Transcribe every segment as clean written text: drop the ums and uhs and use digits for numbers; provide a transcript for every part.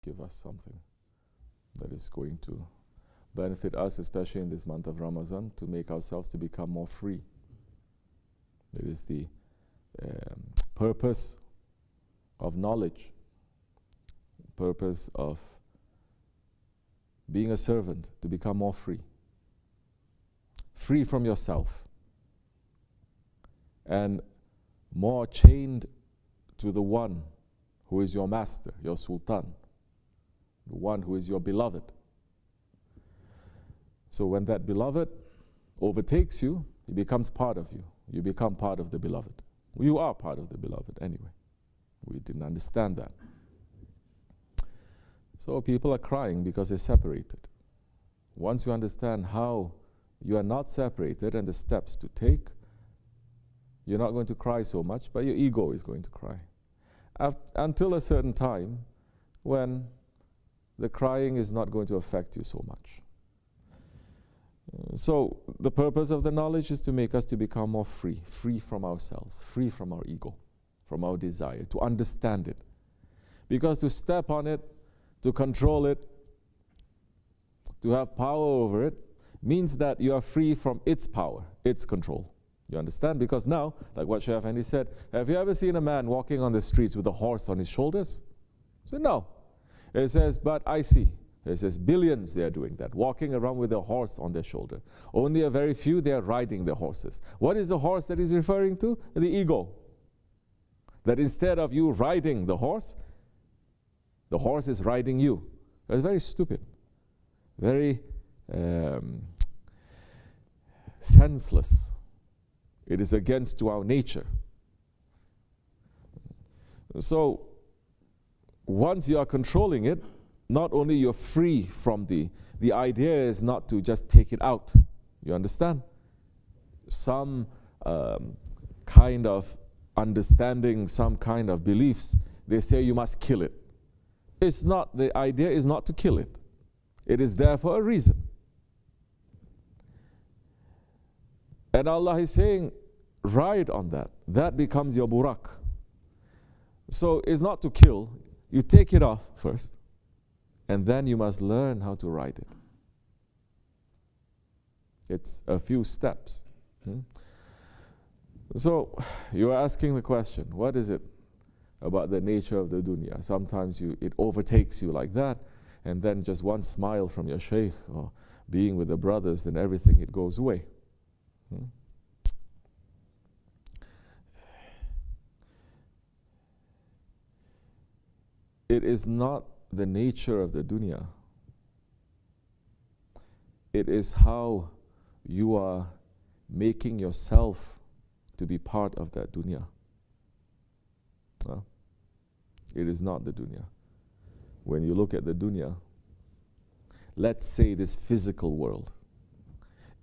give us something that is going to benefit us, especially in this month of Ramazan, to make ourselves to become more free. That is the purpose of knowledge, purpose of being a servant, to become more free. Free from yourself and more chained to the one who is your master, your sultan, the one who is your beloved. So when that beloved overtakes you, he becomes part of you. You become part of the beloved. You are part of the beloved anyway. We didn't understand that. So people are crying because they're separated. Once you understand how you are not separated and the steps to take, you're not going to cry so much, but your ego is going to cry. Until a certain time when the crying is not going to affect you so much. So the purpose of the knowledge is to make us to become more free, free from ourselves, free from our ego, from our desire, to understand it. Because to step on it, to control it, to have power over it, means that you are free from its power, its control. You understand? Because now, like what Shaykh Efendi said, have you ever seen a man walking on the streets with a horse on his shoulders? So no. It says, but I see. It says billions they are doing that, walking around with a horse on their shoulder. Only a very few, they are riding the horses. What is the horse that he's referring to? The ego. That instead of you riding the horse is riding you. That's very stupid. Very senseless. It is against to our nature. So, once you are controlling it, not only you're free from the idea is not to just take it out. You understand? Some kind of understanding, some kind of beliefs, they say you must kill it. It's not, the idea is not to kill it. It is there for a reason. And Allah is saying, ride on that. That becomes your burak. So it's not to kill. You take it off first. And then you must learn how to ride it. It's a few steps. So you are asking the question, what is it about the nature of the dunya? Sometimes it overtakes you like that, and then just one smile from your Shaykh or being with the brothers, then everything, it goes away. It is not the nature of the dunya. It is how you are making yourself to be part of that dunya. It is not the dunya. When you look at the dunya, let's say this physical world,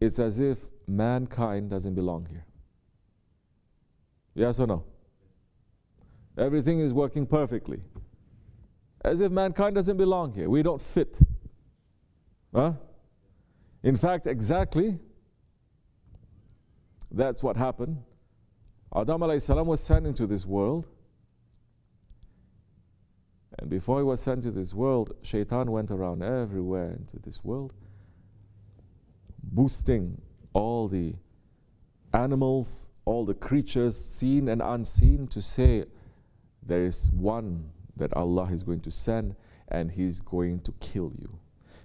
it's as if mankind doesn't belong here. Yes or no? Everything is working perfectly. As if mankind doesn't belong here. We don't fit. In fact, exactly, that's what happened. Adam alayhi salam was sent into this world. And before he was sent to this world, Shaytan went around everywhere into this world, boosting all the animals, all the creatures, seen and unseen, to say there is one that Allah is going to send, and He's going to kill you.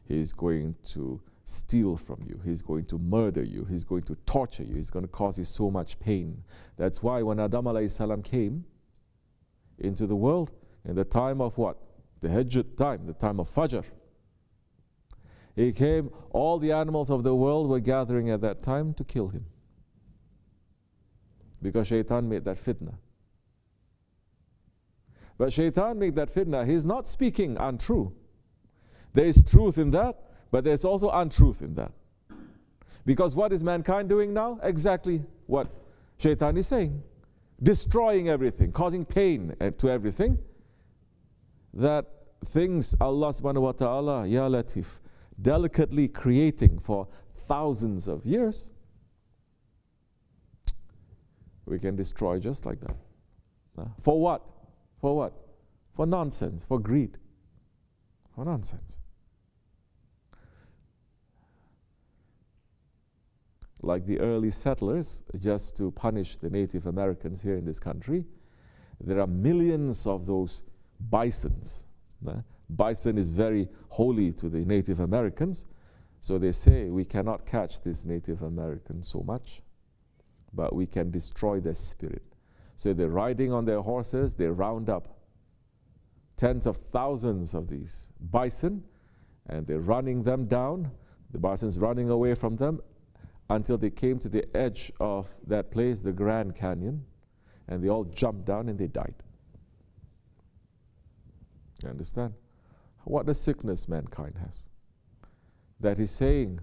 He's going to steal from you. He's going to murder you. He's going to torture you. He's going to cause you so much pain. That's why when Adam alayhi salam came into the world, in the time of what? The Hajjat time, the time of Fajr. He came, all the animals of the world were gathering at that time to kill him. Because Shaytan made that fitna. But Shaytan made that fitna. He's not speaking untrue. There is truth in that, but there's also untruth in that. Because what is mankind doing now? Exactly what Shaytan is saying. Destroying everything, causing pain to everything. That things Allah subhanahu wa ta'ala, Ya Latif, delicately creating for thousands of years, we can destroy just like that. For what? For what? For nonsense, for greed. What nonsense. Like the early settlers, just to punish the Native Americans here in this country, there are millions of those bisons. Bison is very holy to the Native Americans, so they say we cannot catch this Native American so much, but we can destroy their spirit. So they're riding on their horses, they round up tens of thousands of these bison, and they're running them down, the bison's running away from them, until they came to the edge of that place, the Grand Canyon, and they all jumped down and they died. You understand? What a sickness mankind has. That is saying,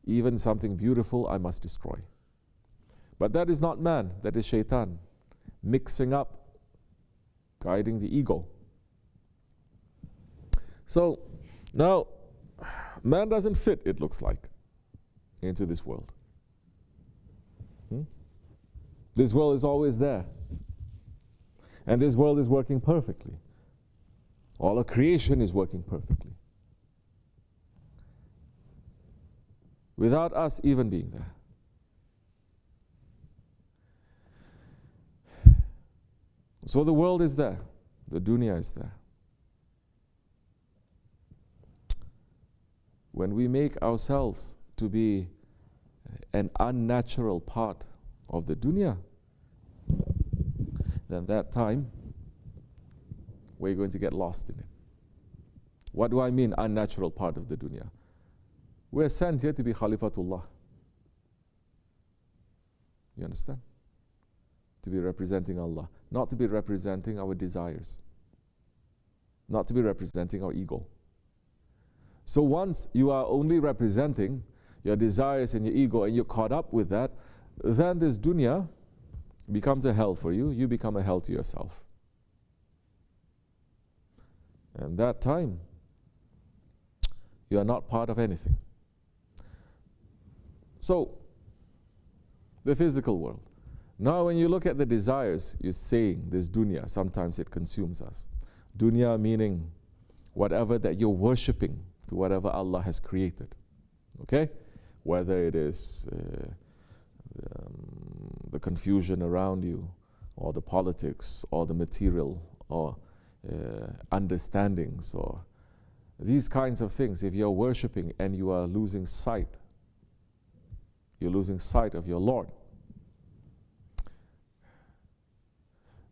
even something beautiful I must destroy. But that is not man, that is Shaytan, mixing up, guiding the ego. So, now, man doesn't fit, it looks like, into this world. This world is always there. And this world is working perfectly. All of creation is working perfectly. Without us even being there. So the world is there. The dunya is there. When we make ourselves to be an unnatural part of the dunya, then that time we're going to get lost in it. What do I mean, unnatural part of the dunya? We're sent here to be Khalifatullah. You understand? To be representing Allah, not to be representing our desires, not to be representing our ego. So once you are only representing your desires and your ego and you're caught up with that, then this dunya becomes a hell for you. You become a hell to yourself. And that time, you are not part of anything. So, the physical world. Now when you look at the desires, you're saying this dunya, sometimes it consumes us. Dunya meaning whatever that you're worshipping to whatever Allah has created. Okay? Whether it is the confusion around you, or the politics, or the material, or understandings, or these kinds of things. If you're worshipping and you are losing sight, you're losing sight of your Lord.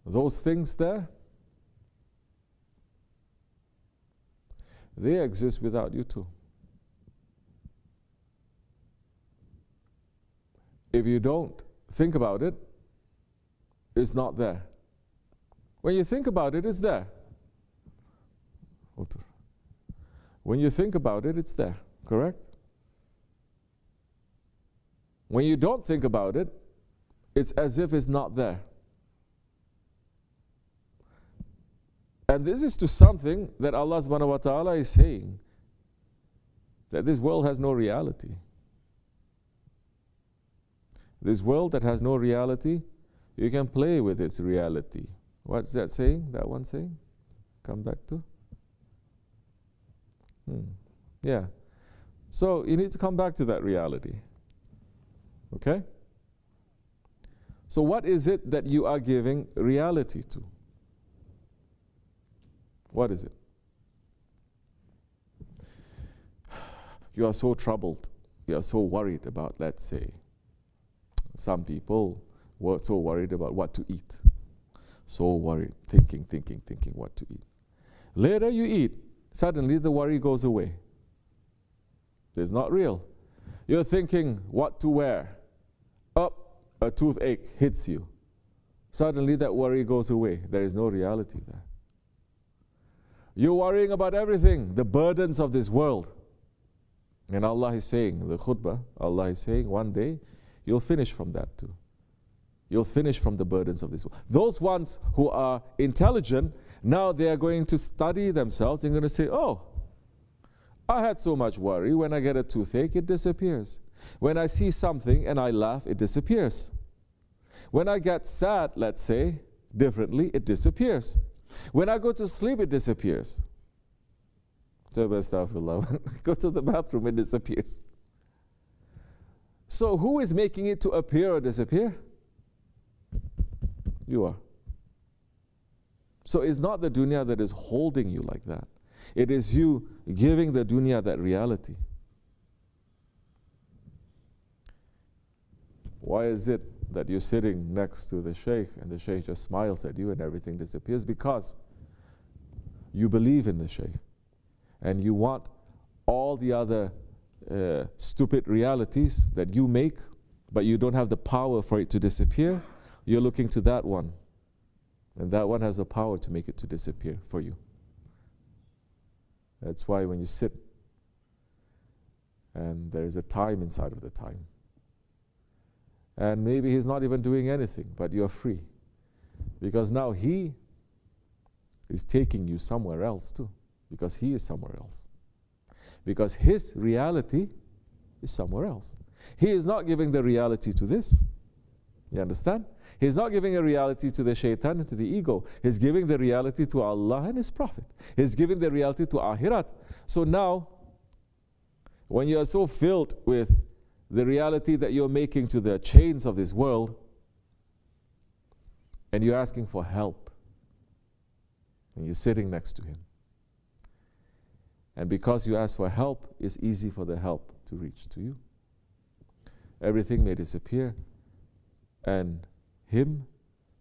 Those things there, they exist without you too. If you don't think about it, it's not there. When you think about it, it's there. When you think about it, it's there, correct? When you don't think about it, it's as if it's not there. And this is to something that Allah subhanahu wa ta'ala is saying, that this world has no reality. This world that has no reality, you can play with its reality. What's that saying? That one saying? Come back to? Yeah. So you need to come back to that reality. Okay? So what is it that you are giving reality to? What is it? You are so troubled. You are so worried about, let's say, some people were so worried about what to eat. So worried, thinking what to eat. Later you eat, suddenly the worry goes away. It's not real. You're thinking what to wear. Up, a toothache hits you. Suddenly that worry goes away. There is no reality there. You're worrying about everything, the burdens of this world. And Allah is saying, the khutbah, Allah is saying, one day you'll finish from that too. You'll finish from the burdens of this world. Those ones who are intelligent, now they are going to study themselves. They're going to say, oh, I had so much worry. When I get a toothache, it disappears. When I see something and I laugh, it disappears. When I get sad, let's say, differently, it disappears. When I go to sleep, it disappears. Astaghfirullah. Go to the bathroom, it disappears. So who is making it to appear or disappear? You are. So it's not the dunya that is holding you like that. It is you giving the dunya that reality. Why is it that you're sitting next to the Shaykh and the Shaykh just smiles at you and everything disappears? Because you believe in the Shaykh and you want all the other stupid realities that you make, but you don't have the power for it to disappear. You're looking to that one, and that one has the power to make it to disappear for you. That's why when you sit, and there is a time inside of the time, and maybe he's not even doing anything, but you're free, because now he is taking you somewhere else too, because he is somewhere else, because his reality is somewhere else. He is not giving the reality to this. You understand? He's not giving a reality to the Shaytan and to the ego. He's giving the reality to Allah and His Prophet. He's giving the reality to Akhirat. So now, when you are so filled with the reality that you're making to the chains of this world, and you're asking for help, and you're sitting next to Him, and because you ask for help, it's easy for the help to reach to you. Everything may disappear, and Him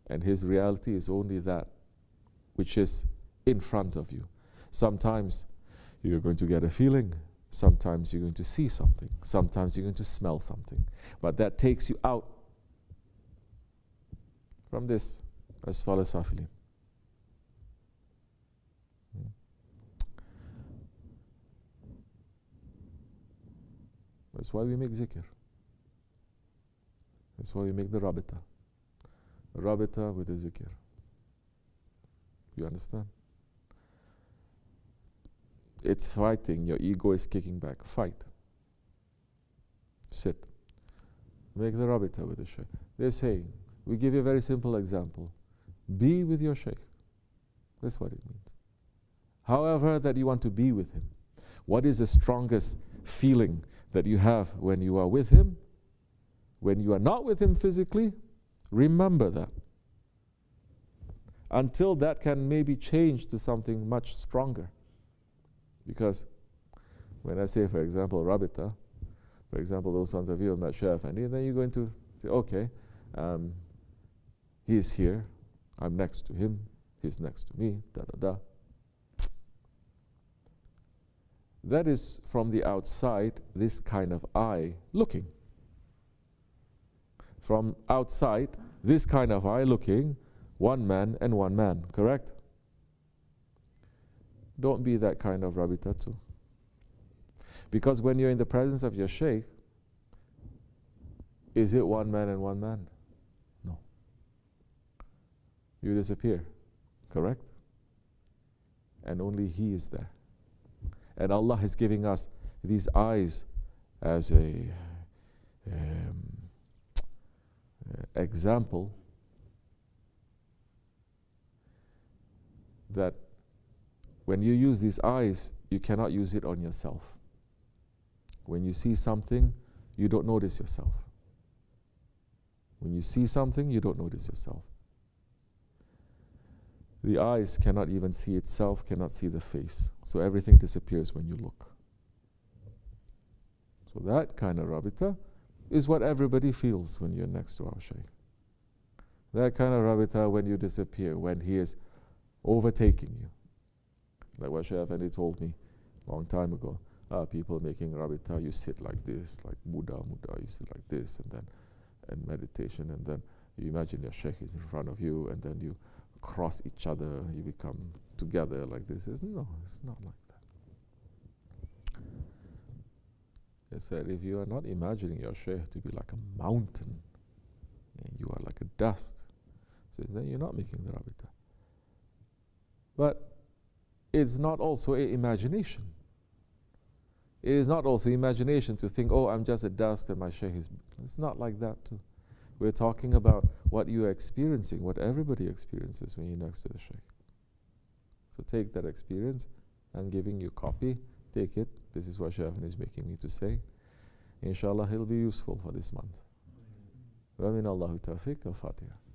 and His reality is only that which is in front of you. Sometimes you're going to get a feeling, sometimes you're going to see something, sometimes you're going to smell something, but that takes you out from this asfal safilin. That's why we make zikr. That's why we make the rabita. Rabita with the zikr. You understand? It's fighting. Your ego is kicking back. Fight. Sit. Make the rabita with the Shaykh. They're saying, we give you a very simple example. Be with your Shaykh. That's what it means. However that you want to be with him. What is the strongest feeling that you have when you are with him? When you are not with him physically, remember that. Until that can maybe change to something much stronger. Because when I say, for example, Rabita, for example, those ones of you met Shaykh Efendi, then you're going to say, okay, he is here, I'm next to him, he's next to me, da-da-da. That is from the outside, this kind of eye looking. From outside, this kind of eye looking, one man and one man, correct? Don't be that kind of rabita too. Because when you're in the presence of your Shaykh, is it one man and one man? No. You disappear, correct? And only He is there. And Allah is giving us these eyes as a example that when you use these eyes, you cannot use it on yourself. When you see something, you don't notice yourself. When you see something, you don't notice yourself. The eyes cannot even see itself, cannot see the face. So everything disappears when you look. So that kind of rabita is what everybody feels when you're next to our Shaykh. That kind of rabita when you disappear, when he is overtaking you. Like what Shaykh Efendi told me a long time ago. People making rabita, you sit like this, like Buddha, you sit like this, and meditation, and then you imagine your Shaykh is in front of you, and then you cross each other, you become together like this. No, it's not like that. They said, if you are not imagining your Shaykh to be like a mountain, and you are like a dust, says then you're not making the rabita. But it's not also an imagination. It is not also imagination to think, oh, I'm just a dust and my Shaykh is... It's not like that too. We're talking about what you are experiencing, what everybody experiences when you're next to the Shaykh. So take that experience. I'm giving you a copy. Take it. This is what Shaykh is making me to say. Inshallah, he'll be useful for this month. Wa min Allahu tawfiq. Al-Fatiha.